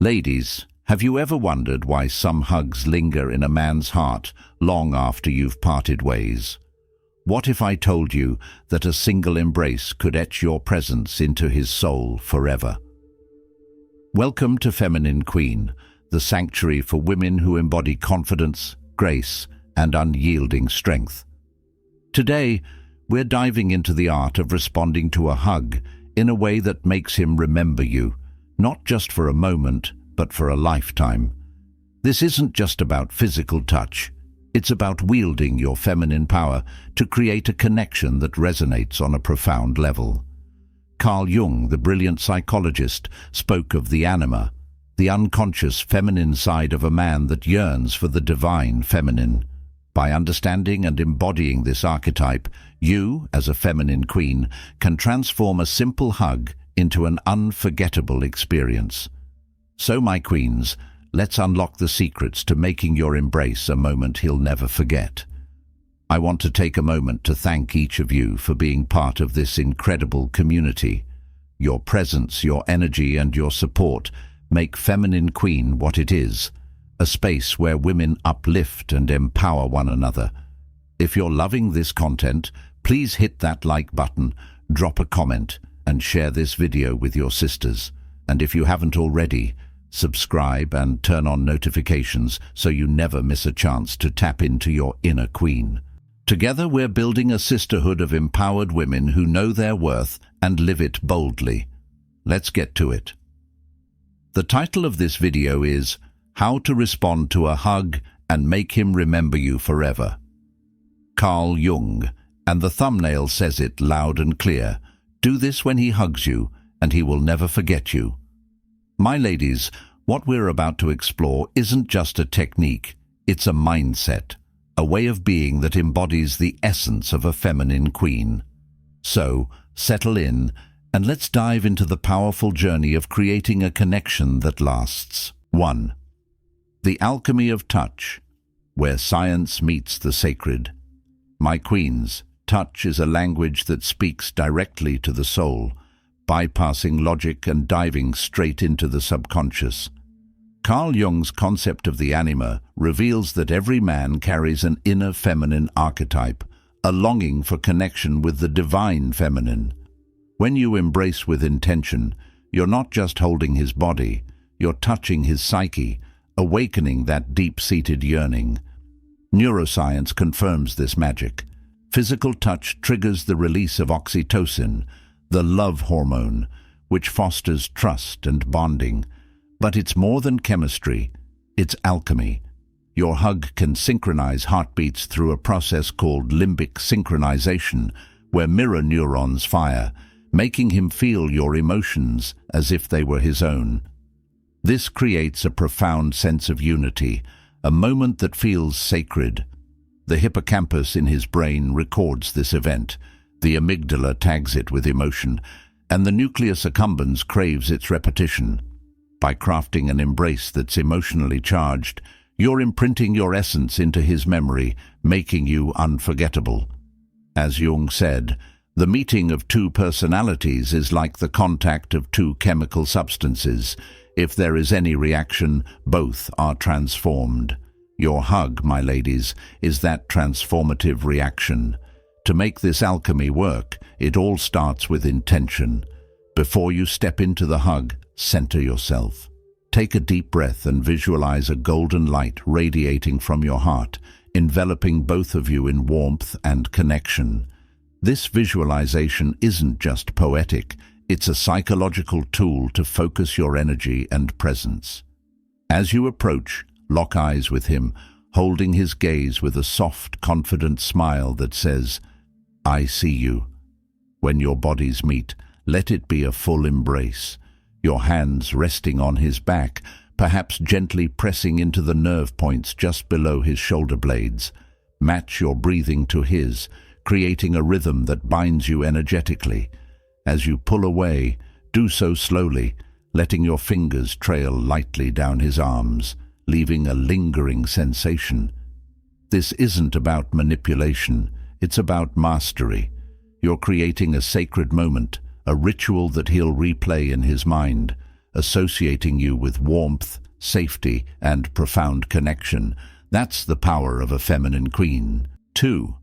Ladies, have you ever wondered why some hugs linger in a man's heart long after you've parted ways? What if I told you that a single embrace could etch your presence into his soul forever? Welcome to Feminine Queen, the sanctuary for women who embody confidence, grace, and unyielding strength. Today, we're diving into the art of responding to a hug in a way that makes him remember you, not just for a moment, but for a lifetime. This isn't just about physical touch. It's about wielding your feminine power to create a connection that resonates on a profound level. Carl Jung, the brilliant psychologist, spoke of the anima, the unconscious feminine side of a man that yearns for the divine feminine. By understanding and embodying this archetype, you, as a feminine queen, can transform a simple hug into an unforgettable experience. So, my queens, let's unlock the secrets to making your embrace a moment he'll never forget. I want to take a moment to thank each of you for being part of this incredible community. Your presence, your energy, and your support make Feminine Queen what it is, a space where women uplift and empower one another. If you're loving this content, please hit that like button, drop a comment, and share this video with your sisters. And if you haven't already, subscribe and turn on notifications so you never miss a chance to tap into your inner queen. Together we're building a sisterhood of empowered women who know their worth and live it boldly. Let's get to it. The title of this video is How to Respond to a Hug and Make Him Remember You Forever. Carl Jung, and the thumbnail says it loud and clear. Do this when he hugs you, and he will never forget you. My ladies, what we're about to explore isn't just a technique, it's a mindset, a way of being that embodies the essence of a feminine queen. So, settle in, and let's dive into the powerful journey of creating a connection that lasts. 1. The Alchemy of Touch, where science meets the sacred. My queens, touch is a language that speaks directly to the soul, bypassing logic and diving straight into the subconscious. Carl Jung's concept of the anima reveals that every man carries an inner feminine archetype, a longing for connection with the divine feminine. When you embrace with intention, you're not just holding his body, you're touching his psyche, awakening that deep-seated yearning. Neuroscience confirms this magic. Physical touch triggers the release of oxytocin, the love hormone, which fosters trust and bonding. But it's more than chemistry, it's alchemy. Your hug can synchronize heartbeats through a process called limbic synchronization, where mirror neurons fire, making him feel your emotions as if they were his own. This creates a profound sense of unity, a moment that feels sacred. The hippocampus in his brain records this event, the amygdala tags it with emotion, and the nucleus accumbens craves its repetition. By crafting an embrace that's emotionally charged, you're imprinting your essence into his memory, making you unforgettable. As Jung said, the meeting of two personalities is like the contact of two chemical substances. If there is any reaction, both are transformed. Your hug, my ladies, is that transformative reaction. To make this alchemy work, it all starts with intention. Before you step into the hug, center yourself. Take a deep breath and visualize a golden light radiating from your heart, enveloping both of you in warmth and connection. This visualization isn't just poetic, it's a psychological tool to focus your energy and presence. As you approach, lock eyes with him, holding his gaze with a soft, confident smile that says, I see you. When your bodies meet, let it be a full embrace. Your hands resting on his back, perhaps gently pressing into the nerve points just below his shoulder blades. Match your breathing to his, creating a rhythm that binds you energetically. As you pull away, do so slowly, letting your fingers trail lightly down his arms, leaving a lingering sensation. This isn't about manipulation, it's about mastery. You're creating a sacred moment, a ritual that he'll replay in his mind, associating you with warmth, safety, and profound connection. That's the power of a feminine queen. 2.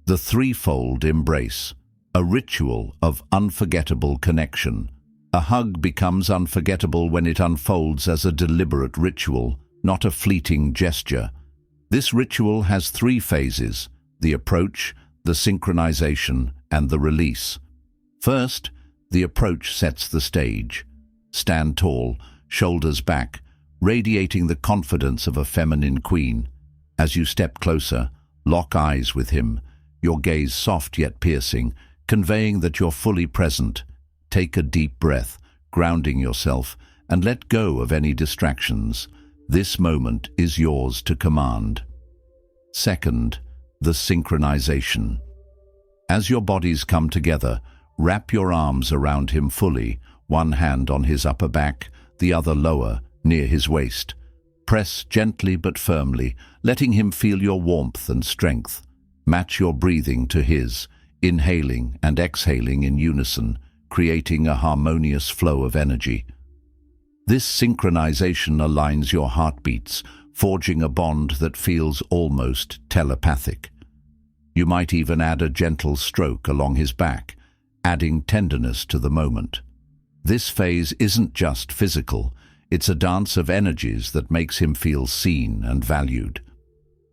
The threefold embrace, a ritual of unforgettable connection. A hug becomes unforgettable when it unfolds as a deliberate ritual, not a fleeting gesture. This ritual has 3 phases: the approach, the synchronization, and the release. First, the approach sets the stage. Stand tall, shoulders back, radiating the confidence of a feminine queen. As you step closer, lock eyes with him, your gaze soft yet piercing, conveying that you're fully present. Take a deep breath, grounding yourself, and let go of any distractions. This moment is yours to command. Second, the synchronization. As your bodies come together, wrap your arms around him fully, one hand on his upper back, the other lower, near his waist. Press gently but firmly, letting him feel your warmth and strength. Match your breathing to his, inhaling and exhaling in unison, creating a harmonious flow of energy. This synchronization aligns your heartbeats, forging a bond that feels almost telepathic. You might even add a gentle stroke along his back, adding tenderness to the moment. This phase isn't just physical, it's a dance of energies that makes him feel seen and valued.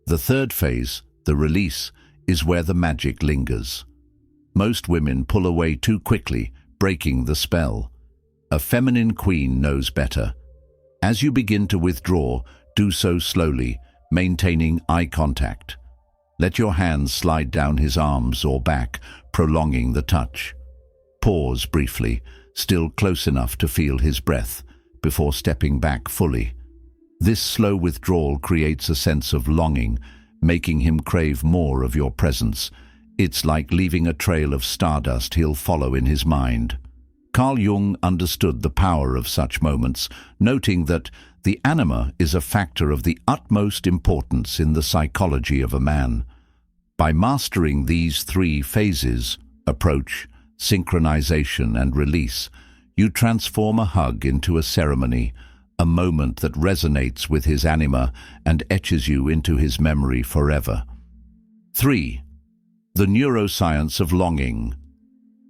The third phase, the release, is where the magic lingers. Most women pull away too quickly, breaking the spell. A feminine queen knows better. As you begin to withdraw, do so slowly, maintaining eye contact. Let your hands slide down his arms or back, prolonging the touch. Pause briefly, still close enough to feel his breath, before stepping back fully. This slow withdrawal creates a sense of longing, making him crave more of your presence. It's like leaving a trail of stardust he'll follow in his mind. Carl Jung understood the power of such moments, noting that the anima is a factor of the utmost importance in the psychology of a man. By mastering these 3 phases, approach, synchronization, and release, you transform a hug into a ceremony, a moment that resonates with his anima and etches you into his memory forever. 3. The neuroscience of longing.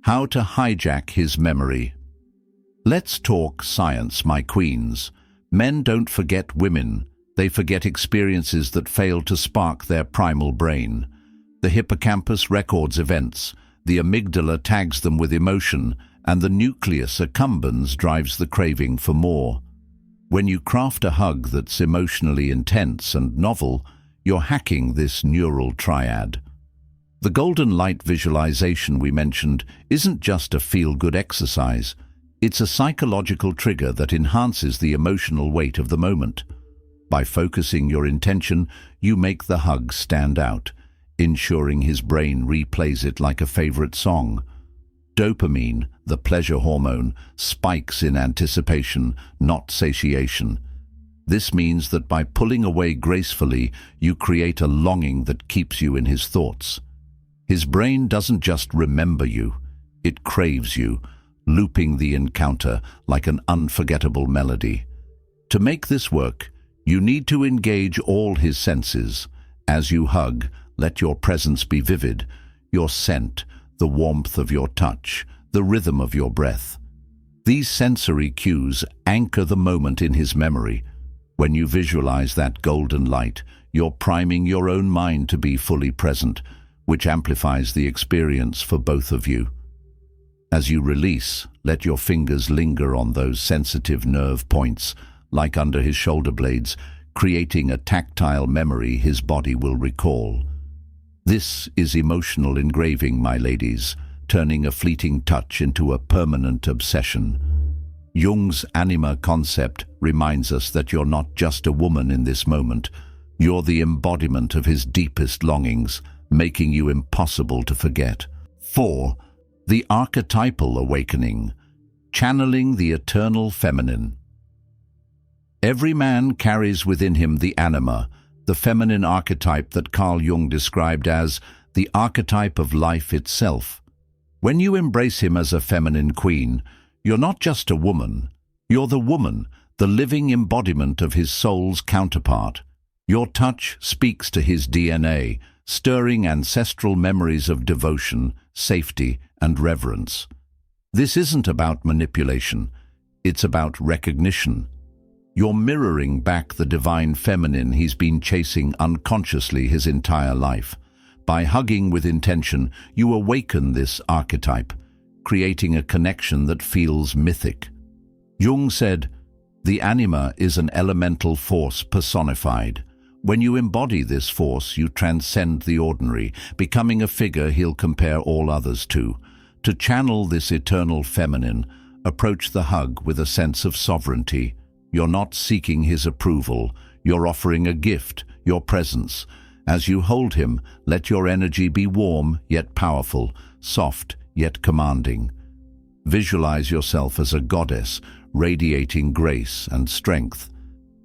How to hijack his memory. Let's talk science, my queens. Men don't forget women, they forget experiences that fail to spark their primal brain. The hippocampus records events, the amygdala tags them with emotion, and the nucleus accumbens drives the craving for more. When you craft a hug that's emotionally intense and novel, you're hacking this neural triad. The golden light visualization we mentioned isn't just a feel-good exercise. It's a psychological trigger that enhances the emotional weight of the moment. By focusing your intention, you make the hug stand out, ensuring his brain replays it like a favorite song. Dopamine, the pleasure hormone, spikes in anticipation, not satiation. This means that by pulling away gracefully, you create a longing that keeps you in his thoughts. His brain doesn't just remember you, it craves you, looping the encounter like an unforgettable melody. To make this work, you need to engage all his senses. As you hug, let your presence be vivid, your scent, the warmth of your touch, the rhythm of your breath. These sensory cues anchor the moment in his memory. When you visualize that golden light, you're priming your own mind to be fully present, which amplifies the experience for both of you. As you release, let your fingers linger on those sensitive nerve points, like under his shoulder blades, creating a tactile memory his body will recall. This is emotional engraving, my ladies, turning a fleeting touch into a permanent obsession. Jung's Anima concept reminds us that you're not just a woman in this moment. You're the embodiment of his deepest longings, making you impossible to forget. 4. The Archetypal awakening, channeling the eternal feminine. Every man carries within him the anima, the feminine archetype that Carl Jung described as the archetype of life itself. When you embrace him as a feminine queen, you're not just a woman, You're the woman, the living embodiment of his soul's counterpart. Your touch speaks to his DNA, stirring ancestral memories of devotion, safety, and reverence. This isn't about manipulation, it's about recognition. You're mirroring back the divine feminine he's been chasing unconsciously his entire life. By hugging with intention, you awaken this archetype, creating a connection that feels mythic. Jung said, "The anima is an elemental force personified. When you embody this force, you transcend the ordinary, becoming a figure he'll compare all others to. To channel this eternal feminine, approach the hug with a sense of sovereignty. You're not seeking his approval, you're offering a gift, your presence. As you hold him, let your energy be warm yet powerful, soft yet commanding. Visualize yourself as a goddess, radiating grace and strength.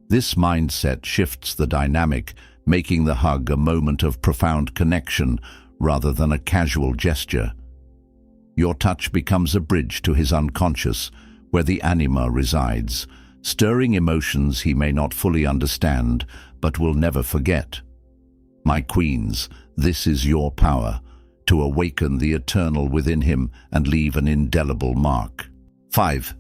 This mindset shifts the dynamic, making the hug a moment of profound connection rather than a casual gesture. Your touch becomes a bridge to his unconscious, where the anima resides, stirring emotions he may not fully understand, but will never forget. My queens, this is your power, to awaken the eternal within him and leave an indelible mark. 5.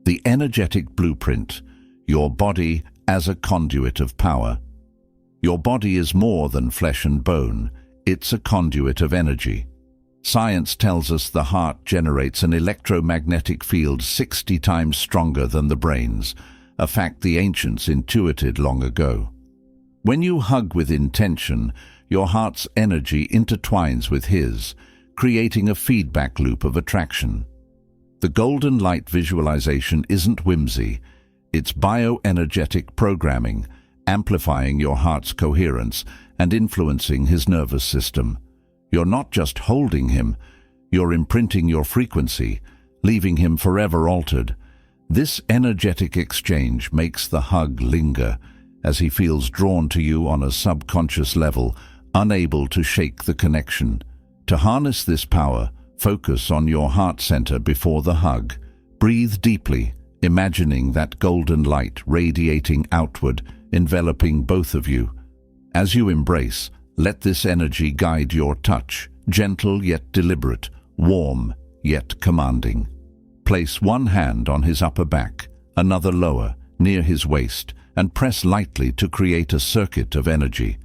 The energetic blueprint, your body as a conduit of power. Your body is more than flesh and bone, it's a conduit of energy. Science tells us the heart generates an electromagnetic field 60 times stronger than the brain's, a fact the ancients intuited long ago. When you hug with intention, your heart's energy intertwines with his, creating a feedback loop of attraction. The golden light visualization isn't whimsy, it's bioenergetic programming, amplifying your heart's coherence and influencing his nervous system. You're not just holding him, you're imprinting your frequency, leaving him forever altered. This energetic exchange makes the hug linger, as he feels drawn to you on a subconscious level, unable to shake the connection. To harness this power, focus on your heart center before the hug. Breathe deeply, imagining that golden light radiating outward, enveloping both of you. As you embrace, let this energy guide your touch, gentle yet deliberate, warm yet commanding. Place one hand on his upper back, another lower, near his waist, and press lightly to create a circuit of energy.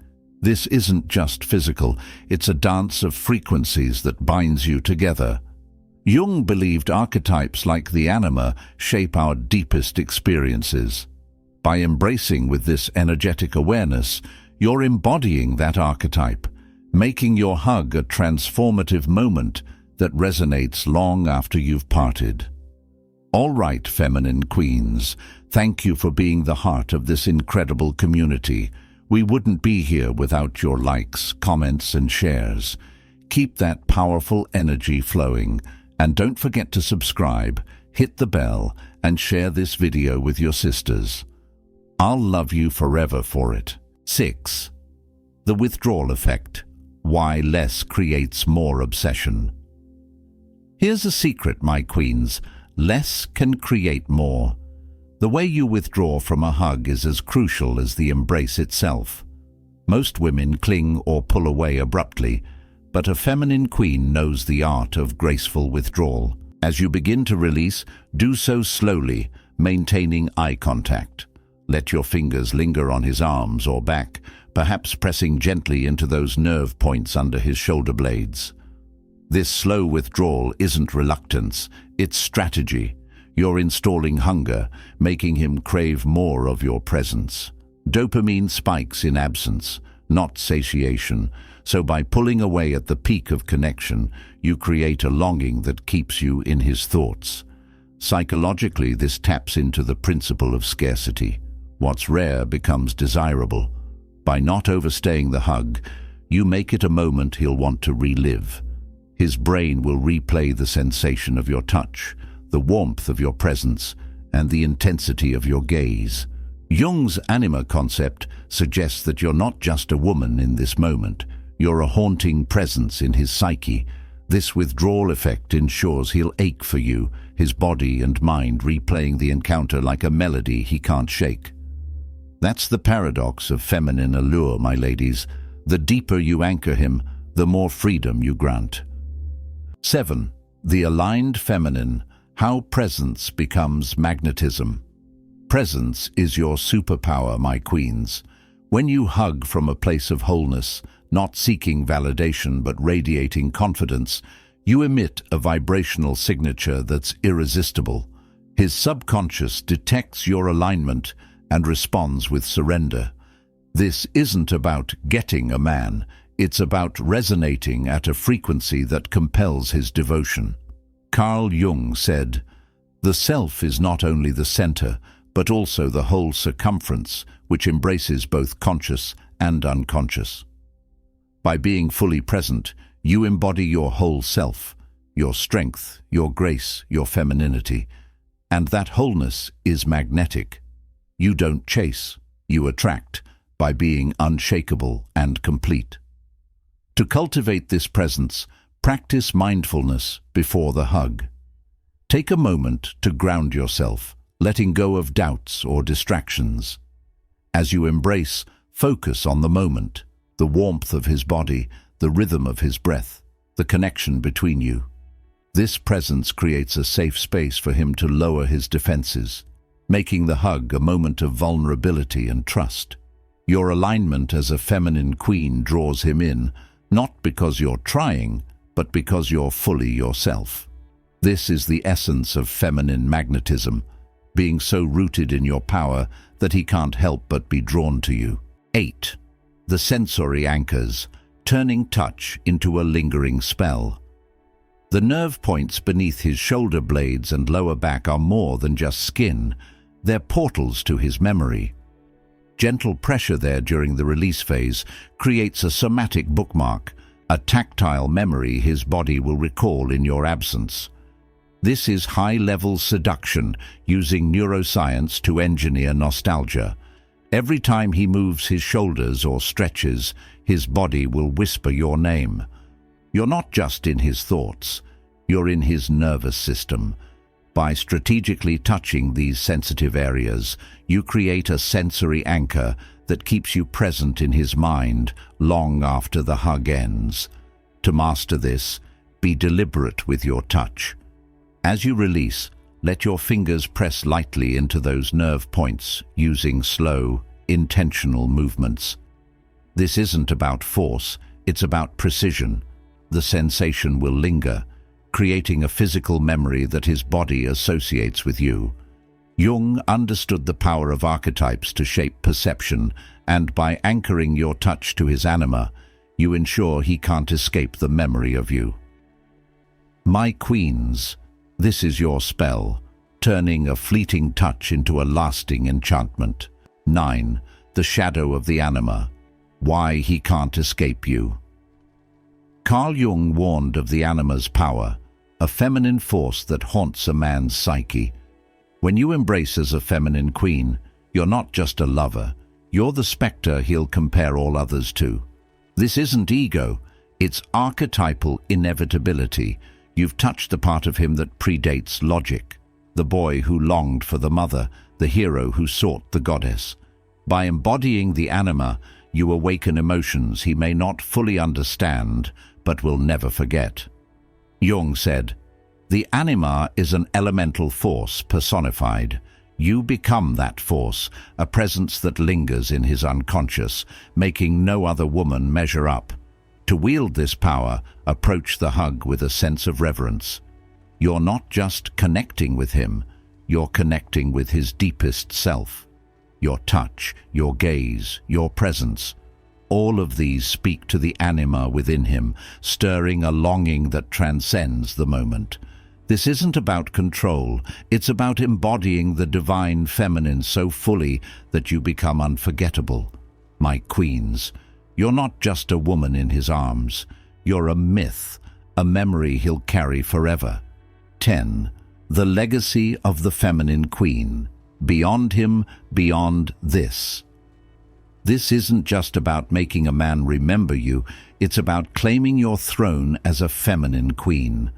This isn't just physical, it's a dance of frequencies that binds you together. Jung believed archetypes like the anima shape our deepest experiences. By embracing with this energetic awareness, you're embodying that archetype, making your hug a transformative moment that resonates long after you've parted. All right, feminine queens, thank you for being the heart of this incredible community. We wouldn't be here without your likes, comments, and shares. Keep that powerful energy flowing, and don't forget to subscribe, hit the bell, and share this video with your sisters. I'll love you forever for it. 6. The withdrawal effect. Why less creates more obsession. Here's a secret, my queens. Less can create more. The way you withdraw from a hug is as crucial as the embrace itself. Most women cling or pull away abruptly, but a feminine queen knows the art of graceful withdrawal. As you begin to release, do so slowly, maintaining eye contact. Let your fingers linger on his arms or back, perhaps pressing gently into those nerve points under his shoulder blades. This slow withdrawal isn't reluctance, it's strategy. You're installing hunger, making him crave more of your presence. Dopamine spikes in absence, not satiation, so by pulling away at the peak of connection, you create a longing that keeps you in his thoughts. Psychologically, this taps into the principle of scarcity. What's rare becomes desirable. By not overstaying the hug, you make it a moment he'll want to relive. His brain will replay the sensation of your touch, the warmth of your presence, and the intensity of your gaze. Jung's Anima concept suggests that you're not just a woman in this moment, you're a haunting presence in his psyche. This withdrawal effect ensures he'll ache for you, his body and mind replaying the encounter like a melody he can't shake. That's the paradox of feminine allure, my ladies. The deeper you anchor him, the more freedom you grant. 7. The aligned feminine. How presence becomes magnetism. Presence is your superpower, my queens. When you hug from a place of wholeness, not seeking validation but radiating confidence, you emit a vibrational signature that's irresistible. His subconscious detects your alignment and responds with surrender. This isn't about getting a man, it's about resonating at a frequency that compels his devotion. Carl Jung said, "The self is not only the center, but also the whole circumference, which embraces both conscious and unconscious." By being fully present, you embody your whole self, your strength, your grace, your femininity, and that wholeness is magnetic. You don't chase, you attract, by being unshakable and complete. To cultivate this presence, practice mindfulness before the hug. Take a moment to ground yourself, letting go of doubts or distractions. As you embrace, focus on the moment, the warmth of his body, the rhythm of his breath, the connection between you. This presence creates a safe space for him to lower his defenses, making the hug a moment of vulnerability and trust. Your alignment as a feminine queen draws him in, not because you're trying, but because you're fully yourself. This is the essence of feminine magnetism, being so rooted in your power that he can't help but be drawn to you. 8. The sensory anchors, turning touch into a lingering spell. The nerve points beneath his shoulder blades and lower back are more than just skin. They're portals to his memory. Gentle pressure there during the release phase creates a somatic bookmark, a tactile memory his body will recall in your absence. This is high-level seduction, using neuroscience to engineer nostalgia. Every time he moves his shoulders or stretches, his body will whisper your name. You're not just in his thoughts, you're in his nervous system. By strategically touching these sensitive areas, you create a sensory anchor that keeps you present in his mind long after the hug ends. To master this, be deliberate with your touch. As you release, let your fingers press lightly into those nerve points using slow, intentional movements. This isn't about force, it's about precision. The sensation will linger, creating a physical memory that his body associates with you. Jung understood the power of archetypes to shape perception, and by anchoring your touch to his anima, you ensure he can't escape the memory of you. My queens, this is your spell, turning a fleeting touch into a lasting enchantment. 9. The shadow of the anima. Why he can't escape you. Carl Jung warned of the anima's power, a feminine force that haunts a man's psyche. When you embrace as a feminine queen, you're not just a lover, you're the spectre he'll compare all others to. This isn't ego, it's archetypal inevitability. You've touched the part of him that predates logic, the boy who longed for the mother, the hero who sought the goddess. By embodying the anima, you awaken emotions he may not fully understand, but will never forget. Jung said, "The anima is an elemental force personified. You become that force, a presence that lingers in his unconscious, making no other woman measure up. To wield this power, approach the hug with a sense of reverence. You're not just connecting with him, you're connecting with his deepest self. Your touch, your gaze, your presence, all of these speak to the anima within him, stirring a longing that transcends the moment. This isn't about control, it's about embodying the divine feminine so fully that you become unforgettable. My queens, you're not just a woman in his arms, you're a myth, a memory he'll carry forever. 10. The legacy of the feminine queen. Beyond him, beyond this. This isn't just about making a man remember you, it's about claiming your throne as a feminine queen.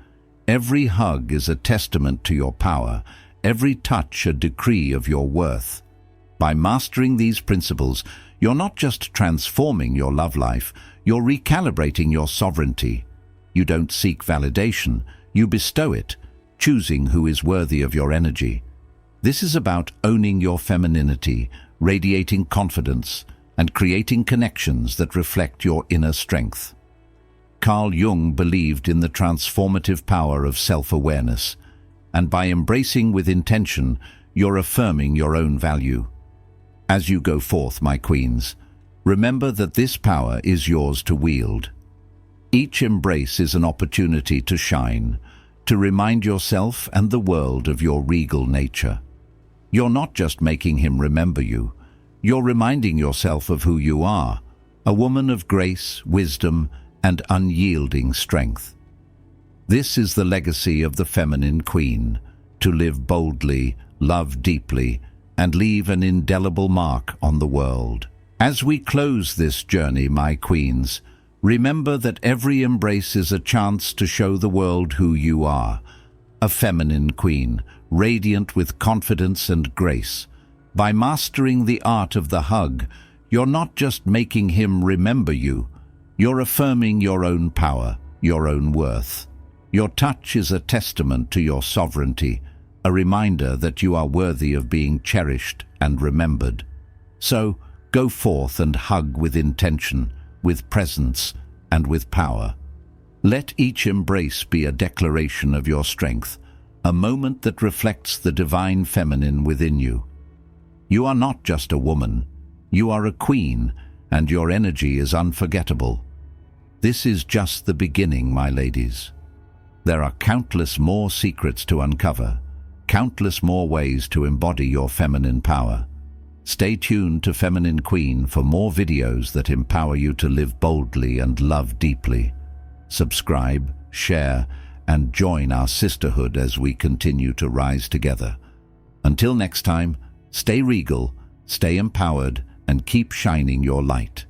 Every hug is a testament to your power, every touch a decree of your worth. By mastering these principles, you're not just transforming your love life, you're recalibrating your sovereignty. You don't seek validation, you bestow it, choosing who is worthy of your energy. This is about owning your femininity, radiating confidence, and creating connections that reflect your inner strength. Carl Jung believed in the transformative power of self-awareness, and by embracing with intention, you're affirming your own value. As you go forth, my queens, remember that this power is yours to wield. Each embrace is an opportunity to shine, to remind yourself and the world of your regal nature. You're not just making him remember you, you're reminding yourself of who you are, a woman of grace, wisdom, and unyielding strength. This is the legacy of the feminine queen, to live boldly, love deeply, and leave an indelible mark on the world. As we close this journey, my queens, remember that every embrace is a chance to show the world who you are, a feminine queen, radiant with confidence and grace. By mastering the art of the hug, you're not just making him remember you, you're affirming your own power, your own worth. Your touch is a testament to your sovereignty, a reminder that you are worthy of being cherished and remembered. So, go forth and hug with intention, with presence, and with power. Let each embrace be a declaration of your strength, a moment that reflects the divine feminine within you. You are not just a woman, you are a queen, and your energy is unforgettable. This is just the beginning, my ladies. There are countless more secrets to uncover, countless more ways to embody your feminine power. Stay tuned to Feminine Queen for more videos that empower you to live boldly and love deeply. Subscribe, share, and join our sisterhood as we continue to rise together. Until next time, stay regal, stay empowered, and keep shining your light.